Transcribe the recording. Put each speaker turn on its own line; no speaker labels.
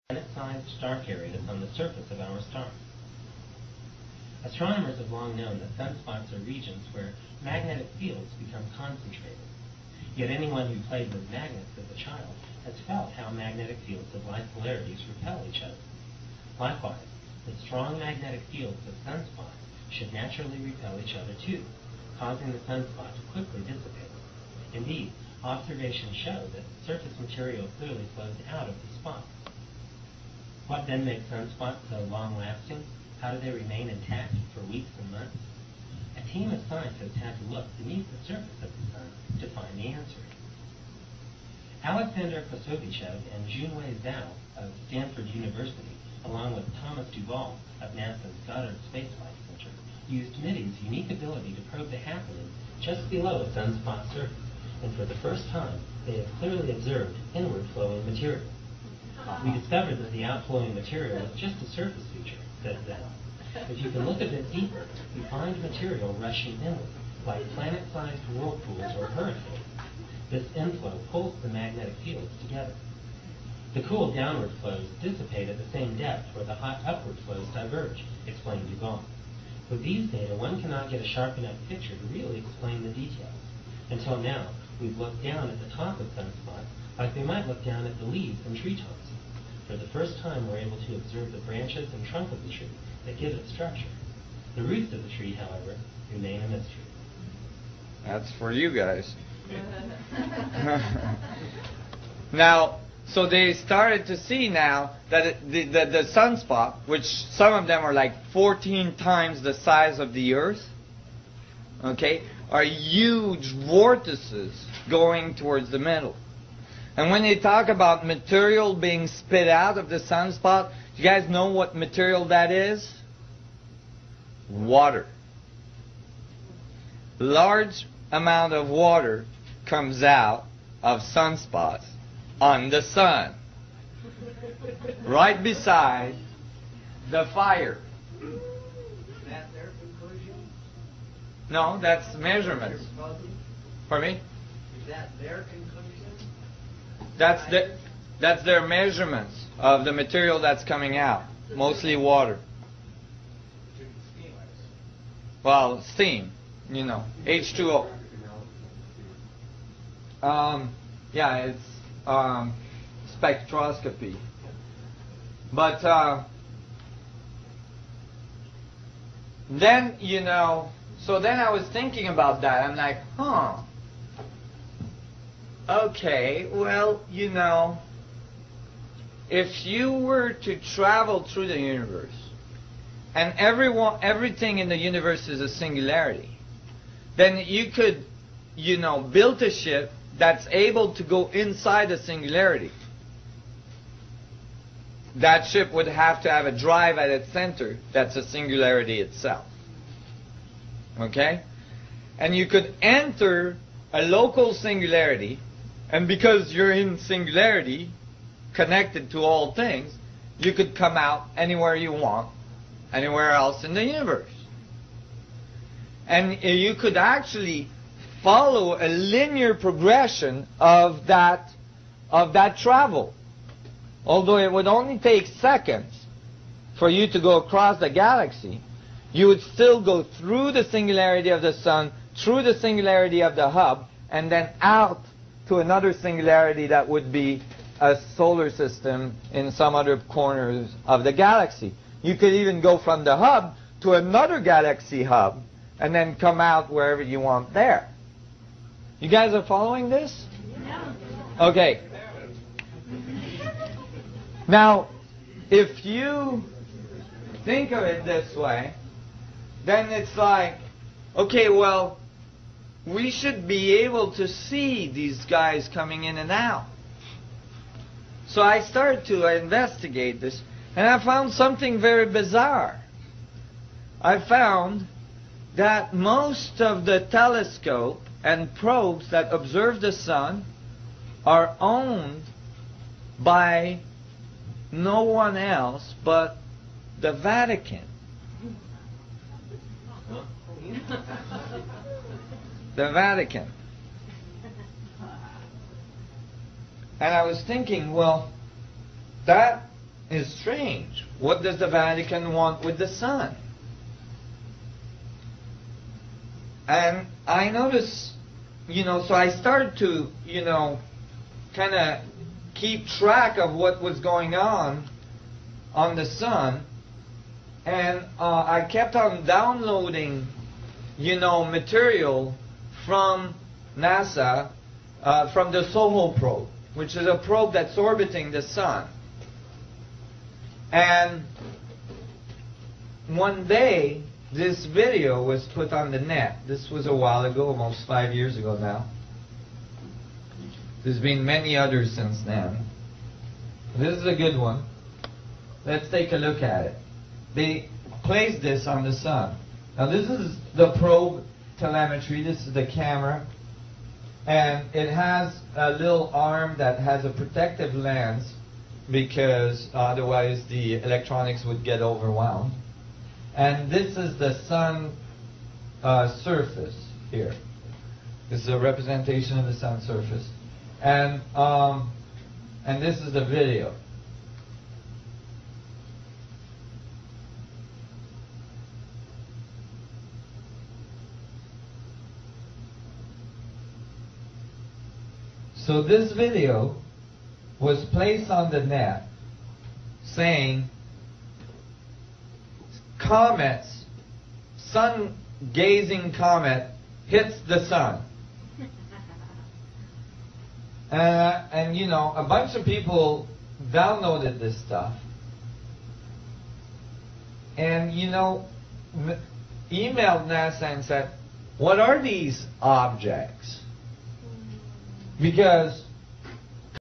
planet-sized dark areas on the surface of our star. Astronomers have long known that sunspots are regions where magnetic fields become concentrated. Yet anyone who played with magnets as a child has felt how magnetic fields of like polarities repel each other. Likewise, the strong magnetic fields of sunspots should naturally repel each other too, causing the sunspot to quickly dissipate. Indeed, observations show that surface material clearly flows out of the spot. What then makes sunspots so long-lasting? How do they remain intact for weeks and months? A team of scientists had to look beneath the surface of the sun to find the answer. Alexander Kosovichev and Junwei Zhao of Stanford University, along with Thomas Duvall of NASA's Goddard Space Flight Center, used MIDI's unique ability to probe the happening just below a sunspot surface, and for the first time, they have clearly observed inward-flowing material. We discovered that the outflowing material is just a surface feature, said Zhao. If you can look a bit deeper, you find material rushing inward, like planet-sized whirlpools or hurricanes. This inflow pulls the magnetic fields together. The cool downward flows dissipate at the same depth where the hot upward flows diverge, explained Duvall. With these data, one cannot get a sharp enough picture to really explain the details. Until now, we've looked down at the top of sunspots like we might look down at the leaves and treetops. For the first time, we're able to observe the branches and trunk of the tree that give it structure. The roots of the tree, however, remain a mystery.
That's for you guys. Now, so they started to see now that the sunspot, which some of them are like 14 times the size of the Earth, okay, are huge vortices going towards the middle. And when they talk about material being spit out of the sunspot, you guys know what material that is? Water. Large amount of water comes out of sunspots on the sun, right beside the fire.
Is that their conclusion?
No, that's measurements. Pardon me?
Is that their conclusion?
That's their measurements of the material that's coming out, mostly water. Well, steam, you know, H2O. Yeah, it's spectroscopy. But then, you know, so then I was thinking about that. I'm like, okay, well, you know, if you were to travel through the universe, and everything in the universe is a singularity, then you could, you know, build a ship that's able to go inside a singularity. That ship would have to have a drive at its center that's a singularity itself. Okay? And you could enter a local singularity, and because you're in singularity, connected to all things, you could come out anywhere you want, anywhere else in the universe. And you could actually follow a linear progression of that travel. Although it would only take seconds for you to go across the galaxy, you would still go through the singularity of the sun, through the singularity of the hub, and then out to another singularity that would be a solar system in some other corners of the galaxy. You could even go from the hub to another galaxy hub and then come out wherever you want there. You guys are following this?
Yeah.
Okay. Now, if you think of it this way, then it's like, okay, well, we should be able to see these guys coming in and out. So I started to investigate this, and I found something very bizarre. I found that most of the telescope and probes that observe the sun are owned by no one else but the Vatican. The Vatican. And I was thinking, well, that is strange. What does the Vatican want with the sun? And I noticed, so I started to, kind of keep track of what was going on the sun. And I kept on downloading, material from NASA, from the SOHO probe, which is a probe that's orbiting the sun. And one day, this video was put on the net. This was a while ago, almost 5 years ago now. There's been many others since then. This is a good one. Let's take a look at it. They placed this on the sun. Now this is the probe telemetry. This is the camera. And it has a little arm that has a protective lens because otherwise the electronics would get overwhelmed. And this is the sun surface here. This is a representation of the sun surface. And this is the video. So this video was placed on the net saying comets, sun-gazing comet hits the sun. And a bunch of people downloaded this stuff. And emailed NASA and said, what are these objects? Because